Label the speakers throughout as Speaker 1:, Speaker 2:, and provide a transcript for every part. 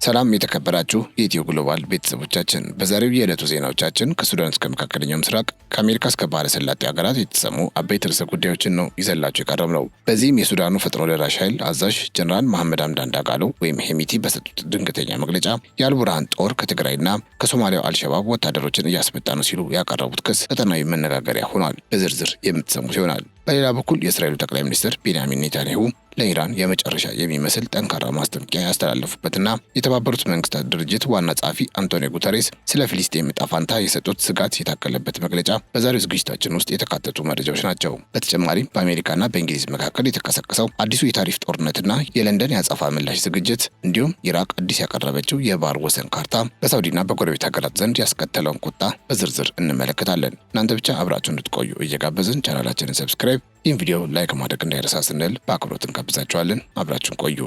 Speaker 1: ሰላም የተከበራችሁ የኢትዮ ግሎባል ቤተሰቦቻችን፣ በዛሬው የዕለቱ ዜናዎቻችን ከሱዳን እስከ መካከለኛው ምስራቅ ከአሜሪካ እስከ ባህረ ሰላጤ ሀገራት የተሰሙ አበይት ርዕሰ ጉዳዮችን ነው ይዘላችሁ የቀረብነው። በዚህም የሱዳኑ ፈጥኖ ደራሽ ኃይል አዛዥ ጀነራል መሐመድ ሐምዳን ዳጋሎ ወይም ሄሚቲ በሰጡት ድንገተኛ መግለጫ የአልቡርሃን ጦር ከትግራይና ከሶማሊያው አልሸባብ ወታደሮችን እያስመጣ ነው ሲሉ ያቀረቡት ክስ ቀጠናዊ መነጋገሪያ ሆኗል። በዝርዝር የምትሰሙት ይሆናል። በሌላ በኩል የእስራኤሉ ጠቅላይ ሚኒስትር ቤንያሚን ኔታንያሁ ለኢራን የመጨረሻ የሚመስል ጠንካራ ማስጠንቀቂያ ያስተላለፉበትና የተባበሩት መንግስታት ድርጅት ዋና ጸሐፊ አንቶኒዮ ጉተሬስ ስለ ፍልስጤም ዕጣ ፈንታ የሰጡት ስጋት የታከለበት መግለጫ በዛሬው ዝግጅታችን ውስጥ የተካተቱ መረጃዎች ናቸው። በተጨማሪም በአሜሪካና በእንግሊዝ መካከል የተቀሰቀሰው አዲሱ የታሪፍ ጦርነትና የለንደን የአጸፋ ምላሽ ዝግጅት እንዲሁም ኢራቅ አዲስ ያቀረበችው የባህር ወሰን ካርታ በሳውዲና በጎረቤት ሀገራት ዘንድ ያስከተለውን ቁጣ በዝርዝር እንመለከታለን። እናንተ ብቻ አብራችሁ እንድትቆዩ እየጋበዝን ቻናላችንን ሰብስክራይብ፣ ይህን ቪዲዮ ላይክ ማድረግ እንዳይረሳ ስንል በአክብሮት እንጋብዛችኋለን። አብራችሁን ቆዩ።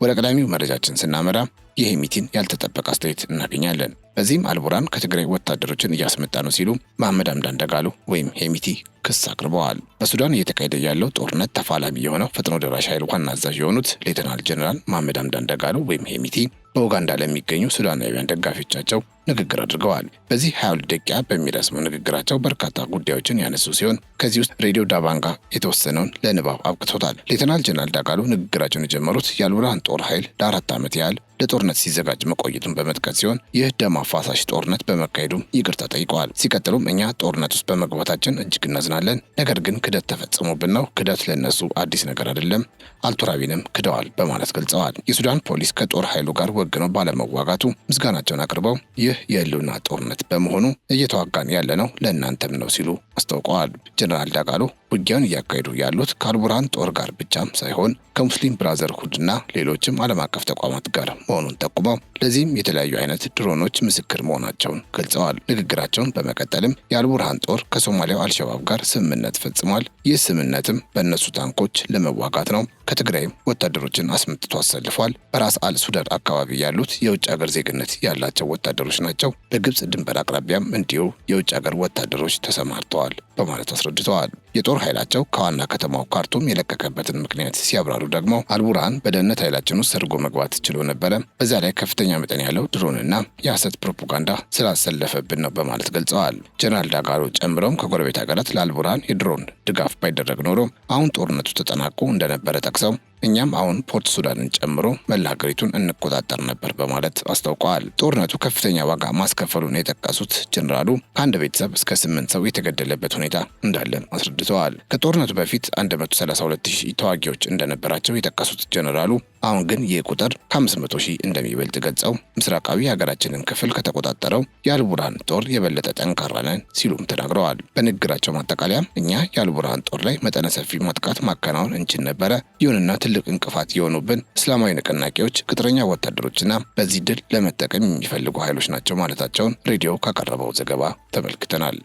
Speaker 1: ወደ ቀዳሚው መረጃችን ስናመራ የሄሚቲን ያልተጠበቀ አስተያየት እናገኛለን። በዚህም አልቡርሃን ከትግራይ ወታደሮችን እያስመጣ ነው ሲሉ መሐመድ ሐምዳን ዳጋሎ ወይም ሄሚቲ ክስ አቅርበዋል። በሱዳን እየተካሄደ ያለው ጦርነት ተፋላሚ የሆነው ፈጥኖ ደራሽ ኃይል ዋና አዛዥ የሆኑት ሌተናል ጀነራል መሐመድ ሐምዳን ዳጋሎ ወይም ሄሚቲ በኡጋንዳ ለሚገኙ ሱዳናውያን ደጋፊዎቻቸው ንግግር አድርገዋል። በዚህ 22 ደቂቃ በሚረዝመው ንግግራቸው በርካታ ጉዳዮችን ያነሱ ሲሆን ከዚህ ውስጥ ሬዲዮ ዳባንጋ የተወሰነውን ለንባብ አብቅቶታል። ሌተናል ጀነራል ዳጋሎ ንግግራቸውን የጀመሩት የአልቡርሃን ጦር ኃይል ለ4 ዓመት ያህል ለጦርነት ሲዘጋጅ መቆየቱን በመጥቀስ ሲሆን ይህ ደም አፋሳሽ ጦርነት በመካሄዱ ይቅርታ ጠይቀዋል። ሲቀጥሉም እኛ ጦርነት ውስጥ በመግባታችን እጅግ እናዝናለን፣ ነገር ግን ክደት ተፈጽሞብን ነው። ክደት ለእነሱ አዲስ ነገር አይደለም፣ አልቱራቢንም ክደዋል በማለት ገልጸዋል። የሱዳን ፖሊስ ከጦር ኃይሉ ጋር ወግነው ባለመዋጋቱ ምስጋናቸውን አቅርበው ይህ የህልውና ጦርነት በመሆኑ እየተዋጋን ያለነው ለእናንተም ነው ሲሉ አስታውቀዋል። ጀነራል ዳጋሎ ውጊያውን እያካሄዱ ያሉት ከአልቡርሃን ጦር ጋር ብቻም ሳይሆን ከሙስሊም ብራዘርሁድና ሌሎችም ዓለም አቀፍ ተቋማት ጋር መሆኑን ጠቁመው ለዚህም የተለያዩ አይነት ድሮኖች ምስክር መሆናቸውን ገልጸዋል። ንግግራቸውን በመቀጠልም የአልቡርሃን ጦር ከሶማሊያው አልሸባብ ጋር ስምምነት ፈጽሟል። ይህ ስምምነትም በእነሱ ታንኮች ለመዋጋት ነው። ከትግራይም ወታደሮችን አስመጥቶ አሰልፏል። በራስ አል ሱዳን አካባቢ ያሉት የውጭ ሀገር ዜግነት ያላቸው ወታደሮች ናቸው። በግብጽ ድንበር አቅራቢያም እንዲሁ የውጭ ሀገር ወታደሮች ተሰማርተዋል በማለት አስረድተዋል። የጦር ኃይላቸው ከዋና ከተማው ካርቱም የለቀቀበትን ምክንያት ሲያብራሩ ደግሞ አልቡርሃን በደህንነት ኃይላችን ውስጥ ሰርጎ መግባት ችሎ ነበረ፣ በዛ ላይ ከፍተኛ መጠን ያለው ድሮንና የሐሰት ፕሮፓጋንዳ ስላሰለፈብን ነው በማለት ገልጸዋል። ጀነራል ዳጋሎ ጨምረውም ከጎረቤት ሀገራት ለአልቡርሃን የድሮን ድጋፍ ባይደረግ ኖሮ አሁን ጦርነቱ ተጠናቆ እንደነበረ ጠቅሰው እኛም አሁን ፖርት ሱዳንን ጨምሮ መላ ሀገሪቱን እንቆጣጠር ነበር በማለት አስታውቀዋል። ጦርነቱ ከፍተኛ ዋጋ ማስከፈሉን የጠቀሱት ጀነራሉ ከአንድ ቤተሰብ እስከ 8 ሰው የተገደለበት ሁኔታ እንዳለን አስረድተዋል። ከጦርነቱ በፊት 132,000 ተዋጊዎች እንደነበራቸው የጠቀሱት ጀነራሉ አሁን ግን ይህ ቁጥር ከ500,000 እንደሚበልጥ ገልጸው ምስራቃዊ ሀገራችንን ክፍል ከተቆጣጠረው የአልቡርሃን ጦር የበለጠ ጠንካራ ነን ሲሉም ተናግረዋል። በንግግራቸው ማጠቃለያም እኛ የአልቡርሃን ጦር ላይ መጠነ ሰፊ ማጥቃት ማከናወን እንችል ነበረ፣ ይሁንና ትልቅ እንቅፋት የሆኑብን እስላማዊ ንቅናቄዎች፣ ቅጥረኛ ወታደሮችና በዚህ ድል ለመጠቀም የሚፈልጉ ኃይሎች ናቸው ማለታቸውን ሬዲዮ ካቀረበው ዘገባ ተመልክተናል።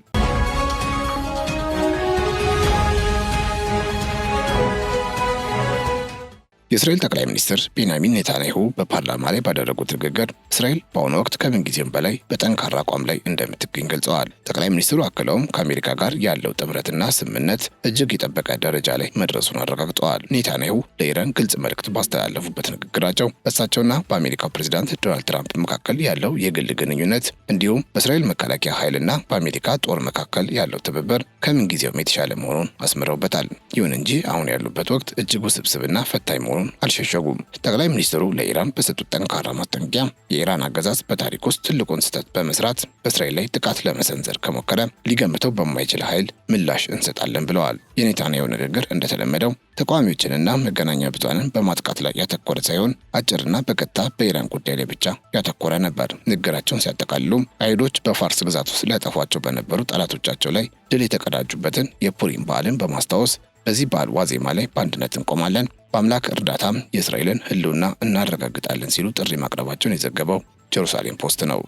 Speaker 1: የእስራኤል ጠቅላይ ሚኒስትር ቤንያሚን ኔታንያሁ በፓርላማ ላይ ባደረጉት ንግግር እስራኤል በአሁኑ ወቅት ከምንጊዜም በላይ በጠንካራ አቋም ላይ እንደምትገኝ ገልጸዋል። ጠቅላይ ሚኒስትሩ አክለውም ከአሜሪካ ጋር ያለው ጥምረትና ስምምነት እጅግ የጠበቀ ደረጃ ላይ መድረሱን አረጋግጠዋል። ኔታንያሁ ለኢራን ግልጽ መልእክት ባስተላለፉበት ንግግራቸው በእሳቸውና በአሜሪካው ፕሬዚዳንት ዶናልድ ትራምፕ መካከል ያለው የግል ግንኙነት እንዲሁም በእስራኤል መከላከያ ኃይልና በአሜሪካ ጦር መካከል ያለው ትብብር ከምንጊዜውም የተሻለ መሆኑን አስምረውበታል። ይሁን እንጂ አሁን ያሉበት ወቅት እጅግ ውስብስብና ፈታኝ መሆኑን አልሸሸጉም። ጠቅላይ ሚኒስትሩ ለኢራን በሰጡት ጠንካራ ማስጠንቀቂያ የኢራን አገዛዝ በታሪክ ውስጥ ትልቁን ስህተት በመስራት በእስራኤል ላይ ጥቃት ለመሰንዘር ከሞከረ ሊገምተው በማይችል ኃይል ምላሽ እንሰጣለን ብለዋል። የኔታንያሁ ንግግር እንደተለመደው ተቃዋሚዎችንና መገናኛ ብዙሃንን በማጥቃት ላይ ያተኮረ ሳይሆን አጭርና በቀጥታ በኢራን ጉዳይ ላይ ብቻ ያተኮረ ነበር። ንግግራቸውን ሲያጠቃልሉም አይሁዶች በፋርስ ግዛት ውስጥ ሊያጠፏቸው በነበሩ ጠላቶቻቸው ላይ ድል የተቀዳጁበትን የፑሪም በዓልን በማስታወስ በዚህ በዓል ዋዜማ ላይ በአንድነት እንቆማለን፣ በአምላክ እርዳታም የእስራኤልን ሕልውና እናረጋግጣለን ሲሉ ጥሪ ማቅረባቸውን የዘገበው ጀሩሳሌም ፖስት ነው።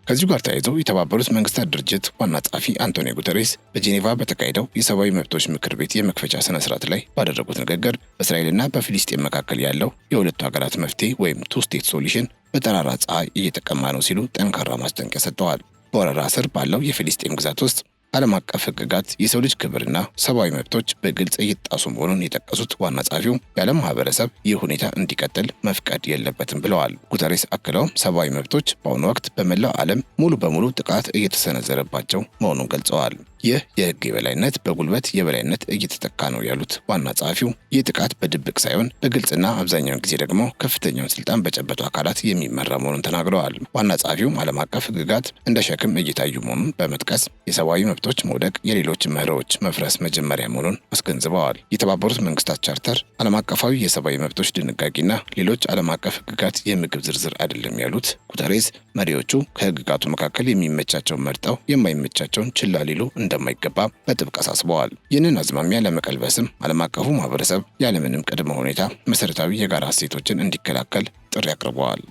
Speaker 1: ከዚሁ ጋር ተያይዞ የተባበሩት መንግስታት ድርጅት ዋና ጸሐፊ አንቶኒዮ ጉተሬስ በጄኔቫ በተካሄደው የሰብአዊ መብቶች ምክር ቤት የመክፈቻ ስነ ስርዓት ላይ ባደረጉት ንግግር በእስራኤልና በፊሊስጤም መካከል ያለው የሁለቱ ሀገራት መፍትሄ ወይም ቱ ስቴት ሶሉሽን በጠራራ ፀሐይ እየተቀማ ነው ሲሉ ጠንካራ ማስጠንቀቂያ ሰጥተዋል። በወረራ ስር ባለው የፊሊስጤም ግዛት ውስጥ ዓለም አቀፍ ሕግጋት የሰው ልጅ ክብርና ሰብአዊ መብቶች በግልጽ እየተጣሱ መሆኑን የጠቀሱት ዋና ጸሐፊው የዓለም ማህበረሰብ ይህ ሁኔታ እንዲቀጥል መፍቀድ የለበትም ብለዋል። ጉተሬስ አክለውም ሰብአዊ መብቶች በአሁኑ ወቅት በመላው ዓለም ሙሉ በሙሉ ጥቃት እየተሰነዘረባቸው መሆኑን ገልጸዋል። ይህ የህግ የበላይነት በጉልበት የበላይነት እየተተካ ነው ያሉት ዋና ጸሐፊው ይህ ጥቃት በድብቅ ሳይሆን በግልጽና አብዛኛውን ጊዜ ደግሞ ከፍተኛውን ስልጣን በጨበጡ አካላት የሚመራ መሆኑን ተናግረዋል። ዋና ጸሐፊውም ዓለም አቀፍ ህግጋት እንደ ሸክም እየታዩ መሆኑን በመጥቀስ የሰብአዊ መብቶች መውደቅ የሌሎች መርሆዎች መፍረስ መጀመሪያ መሆኑን አስገንዝበዋል። የተባበሩት መንግስታት ቻርተር ዓለም አቀፋዊ የሰብአዊ መብቶች ድንጋጌና ሌሎች ዓለም አቀፍ ህግጋት የምግብ ዝርዝር አይደለም ያሉት ጉተሬስ መሪዎቹ ከህግጋቱ መካከል የሚመቻቸውን መርጠው የማይመቻቸውን ችላ ሊሉ እንደማይገባ በጥብቅ አሳስበዋል። ይህንን አዝማሚያ ለመቀልበስም ዓለም አቀፉ ማህበረሰብ ያለምንም ቅድመ ሁኔታ መሰረታዊ የጋራ እሴቶችን እንዲከላከል ጥሪ አቅርበዋል።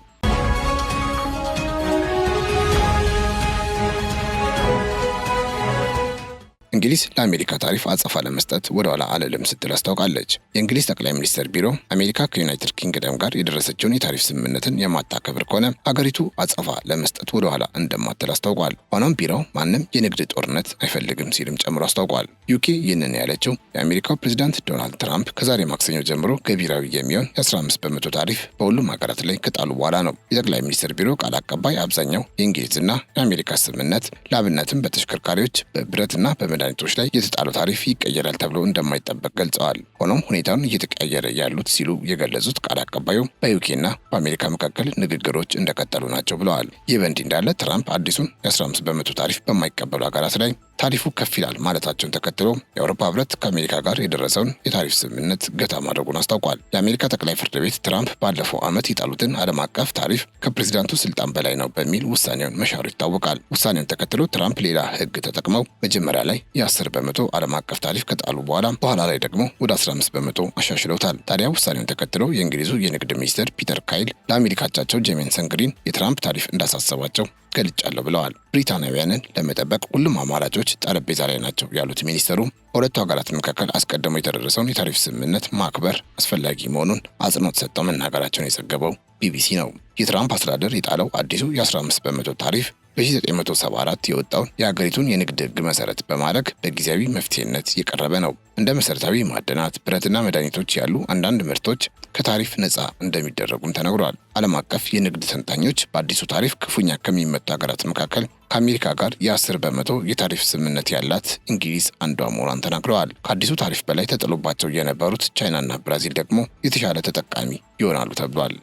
Speaker 1: እንግሊዝ ለአሜሪካ ታሪፍ አጸፋ ለመስጠት ወደ ኋላ አልልም ስትል አስታውቃለች። የእንግሊዝ ጠቅላይ ሚኒስትር ቢሮ አሜሪካ ከዩናይትድ ኪንግደም ጋር የደረሰችውን የታሪፍ ስምምነትን የማታከብር ከሆነ ሀገሪቱ አጸፋ ለመስጠት ወደ ኋላ እንደማትል አስታውቋል። ሆኖም ቢሮው ማንም የንግድ ጦርነት አይፈልግም ሲልም ጨምሮ አስታውቋል። ዩኬ ይህንን ያለችው የአሜሪካው ፕሬዚዳንት ዶናልድ ትራምፕ ከዛሬ ማክሰኞ ጀምሮ ገቢራዊ የሚሆን የ15 በመቶ ታሪፍ በሁሉም ሀገራት ላይ ከጣሉ በኋላ ነው። የጠቅላይ ሚኒስትር ቢሮ ቃል አቀባይ አብዛኛው የእንግሊዝና የአሜሪካ ስምምነት ለአብነትም በተሽከርካሪዎች በብረትና በመድኃኒቶች ላይ የተጣለው ታሪፍ ይቀየራል ተብሎ እንደማይጠበቅ ገልጸዋል። ሆኖም ሁኔታውን እየተቀየረ ያሉት ሲሉ የገለጹት ቃል አቀባዩ በዩኬና በአሜሪካ መካከል ንግግሮች እንደቀጠሉ ናቸው ብለዋል። ይህ በእንዲህ እንዳለ ትራምፕ አዲሱን የ15 በመቶ ታሪፍ በማይቀበሉ ሀገራት ላይ ታሪፉ ከፍ ይላል ማለታቸውን ተከትሎ የአውሮፓ ህብረት ከአሜሪካ ጋር የደረሰውን የታሪፍ ስምምነት ገታ ማድረጉን አስታውቋል። የአሜሪካ ጠቅላይ ፍርድ ቤት ትራምፕ ባለፈው ዓመት የጣሉትን ዓለም አቀፍ ታሪፍ ከፕሬዚዳንቱ ስልጣን በላይ ነው በሚል ውሳኔውን መሻሩ ይታወቃል። ውሳኔውን ተከትሎ ትራምፕ ሌላ ህግ ተጠቅመው መጀመሪያ ላይ የ10 በመቶ ዓለም አቀፍ ታሪፍ ከጣሉ በኋላ ላይ ደግሞ ወደ 15 በመቶ አሻሽለውታል። ታዲያ ውሳኔውን ተከትሎ የእንግሊዙ የንግድ ሚኒስትር ፒተር ካይል ለአሜሪካ አቻቸው ጄሜሰን ግሪን የትራምፕ ታሪፍ እንዳሳሰባቸው ገልጫለሁ ብለዋል። ብሪታንያውያንን ለመጠበቅ ሁሉም አማራጮች ጠረጴዛ ላይ ናቸው ያሉት ሚኒስተሩ በሁለቱ ሀገራት መካከል አስቀድሞ የተደረሰውን የታሪፍ ስምምነት ማክበር አስፈላጊ መሆኑን አጽንኦት ሰጥተው መናገራቸውን የዘገበው ቢቢሲ ነው። የትራምፕ አስተዳደር የጣለው አዲሱ የ15 በመቶ ታሪፍ በ1974 የወጣውን የሀገሪቱን የንግድ ህግ መሰረት በማድረግ በጊዜያዊ መፍትሄነት የቀረበ ነው። እንደ መሰረታዊ ማዕድናት፣ ብረትና መድኃኒቶች ያሉ አንዳንድ ምርቶች ከታሪፍ ነፃ እንደሚደረጉም ተነግሯል። ዓለም አቀፍ የንግድ ተንታኞች በአዲሱ ታሪፍ ክፉኛ ከሚመቱ ሀገራት መካከል ከአሜሪካ ጋር የ10 በመቶ የታሪፍ ስምምነት ያላት እንግሊዝ አንዷ መሆኗን ተናግረዋል። ከአዲሱ ታሪፍ በላይ ተጥሎባቸው የነበሩት ቻይናና ብራዚል ደግሞ የተሻለ ተጠቃሚ ይሆናሉ ተብሏል።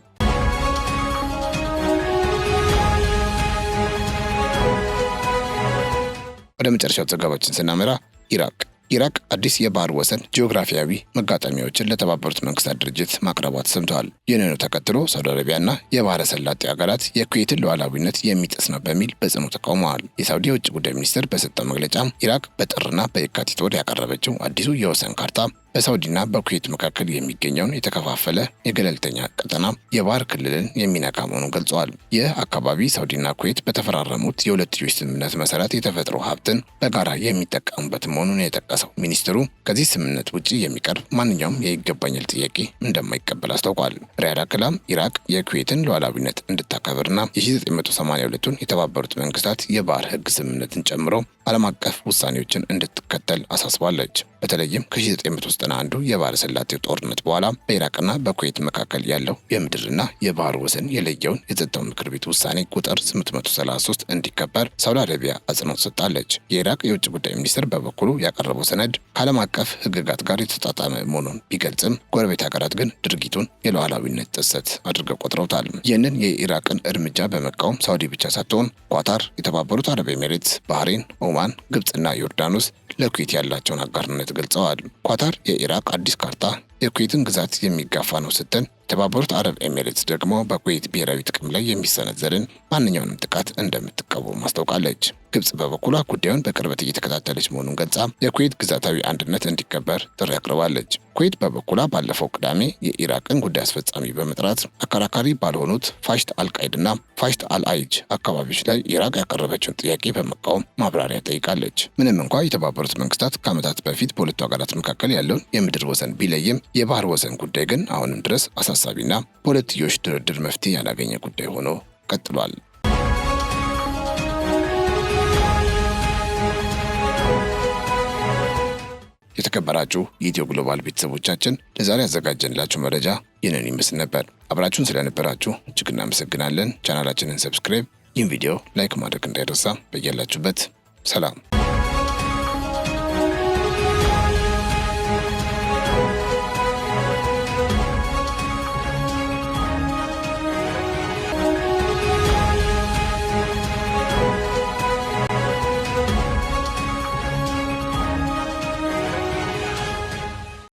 Speaker 1: ወደ መጨረሻው ዘገባችን ስናመራ ኢራቅ አዲስ የባህር ወሰን ጂኦግራፊያዊ መጋጠሚያዎችን ለተባበሩት መንግስታት ድርጅት ማቅረቧ ተሰምተዋል። ይህንኑ ተከትሎ ሳውዲ አረቢያና የባህረ ሰላጤ ሀገራት የኩዌትን ሉዓላዊነት የሚጥስ ነው በሚል በጽኑ ተቃውመዋል። የሳውዲ የውጭ ጉዳይ ሚኒስትር በሰጠው መግለጫም ኢራቅ በጥርና በየካቲት ወር ያቀረበችው አዲሱ የወሰን ካርታ በሳውዲና በኩዌት መካከል የሚገኘውን የተከፋፈለ የገለልተኛ ቀጠና የባህር ክልልን የሚነካ መሆኑን ገልጸዋል። ይህ አካባቢ ሳውዲና ኩዌት በተፈራረሙት የሁለትዮሽ ስምምነት መሰረት የተፈጥሮ ሀብትን በጋራ የሚጠቀሙበት መሆኑን የጠቀሰው ሚኒስትሩ ከዚህ ስምምነት ውጭ የሚቀርብ ማንኛውም የይገባኛል ጥያቄ እንደማይቀበል አስታውቋል። ሪያድ አክላም ኢራቅ የኩዌትን ሉዓላዊነት እንድታከብርና የ1982ቱን የተባበሩት መንግስታት የባህር ህግ ስምምነትን ጨምሮ ዓለም አቀፍ ውሳኔዎችን እንድትከተል አሳስባለች። በተለይም ከ1991 የባህረ ሰላጤው ጦርነት በኋላ በኢራቅና በኩዌት መካከል ያለው የምድርና የባህር ወሰን የለየውን የጸጥታው ምክር ቤት ውሳኔ ቁጥር 833 እንዲከበር ሳውዲ አረቢያ አጽንኦት ሰጥታለች። የኢራቅ የውጭ ጉዳይ ሚኒስትር በበኩሉ ያቀረበው ሰነድ ከዓለም አቀፍ ህግጋት ጋር የተጣጣመ መሆኑን ቢገልጽም ጎረቤት ሀገራት ግን ድርጊቱን የሉዓላዊነት ጥሰት አድርገው ቆጥረውታል። ይህንን የኢራቅን እርምጃ በመቃወም ሳውዲ ብቻ ሳትሆን ኳታር፣ የተባበሩት አረብ ኤሜሬትስ፣ ባህሬን፣ ኦማን፣ ግብጽና ዮርዳኖስ ለኩዌት ያላቸውን አጋርነት ገልጸዋል። ኳታር የኢራቅ አዲስ ካርታ የኩዌትን ግዛት የሚጋፋ ነው ስትል፣ የተባበሩት አረብ ኤሚሬትስ ደግሞ በኩዌት ብሔራዊ ጥቅም ላይ የሚሰነዘርን ማንኛውንም ጥቃት እንደምትቃወም አስታውቃለች። ግብጽ በበኩሏ ጉዳዩን በቅርበት እየተከታተለች መሆኑን ገልጻ የኩዌት ግዛታዊ አንድነት እንዲከበር ጥሪ አቅርባለች። ኩዌት በበኩሏ ባለፈው ቅዳሜ የኢራቅን ጉዳይ አስፈጻሚ በመጥራት አከራካሪ ባልሆኑት ፋሽት አልቃይድና ፋሽት አልአይጅ አካባቢዎች ላይ ኢራቅ ያቀረበችውን ጥያቄ በመቃወም ማብራሪያ ጠይቃለች። ምንም እንኳ የተባበሩት መንግስታት ከዓመታት በፊት በሁለቱ ሀገራት መካከል ያለውን የምድር ወሰን ቢለይም የባህር ወሰን ጉዳይ ግን አሁንም ድረስ አሳሳቢና በሁለትዮሽ ድርድር መፍትሄ ያላገኘ ጉዳይ ሆኖ ቀጥሏል። የተከበራችሁ የኢትዮ ግሎባል ቤተሰቦቻችን ለዛሬ ያዘጋጀንላችሁ መረጃ ይህንን ይመስል ነበር። አብራችሁን ስለነበራችሁ እጅግ እናመሰግናለን። ቻናላችንን ሰብስክራይብ፣ ይህን ቪዲዮ ላይክ ማድረግ እንዳይረሳ። በያላችሁበት ሰላም